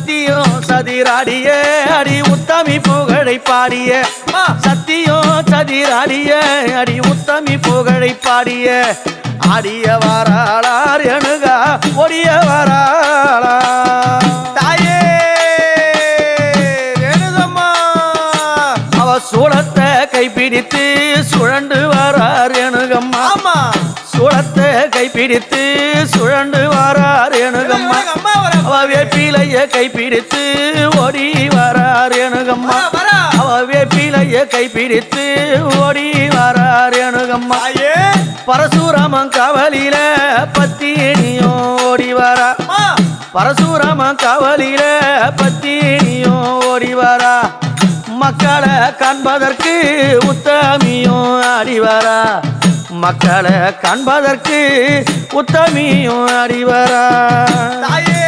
சத்தியம் சதிராடிய அடி உத்தமி புகழை பாடிய சத்தியம் சதிராடிய அடி உத்தமி புகழை பாடிய ஆடிய வாராளார் எனுகா ஒடிய வாராளா தாயே ரேணுகம்மா அவ சூளத்தை கைப்பிடித்து சுழண்டு வாரார் எனுகம்மா சூளத்தை கைப்பிடித்து சுழண்டு வாரார் எனுகம்மா அவ வேப்பிலைய கைப்பிடித்து ஓடி வாரார் எனுகம்மா அவ வேப்பிலைய கைப்பிடித்து ஓடி வாரார் எனுகம்மா பரசுராமன் காவலில பத்தினியும் ஓடி வாரா பரசுராமன் காவலில பத்தினியும் ஓடி வாரா மக்களை காண்பதற்கு உத்தமியும் ஆடிவாரா மக்களை காண்பதற்கு உத்தமியும் ஆடிவாரா தாயே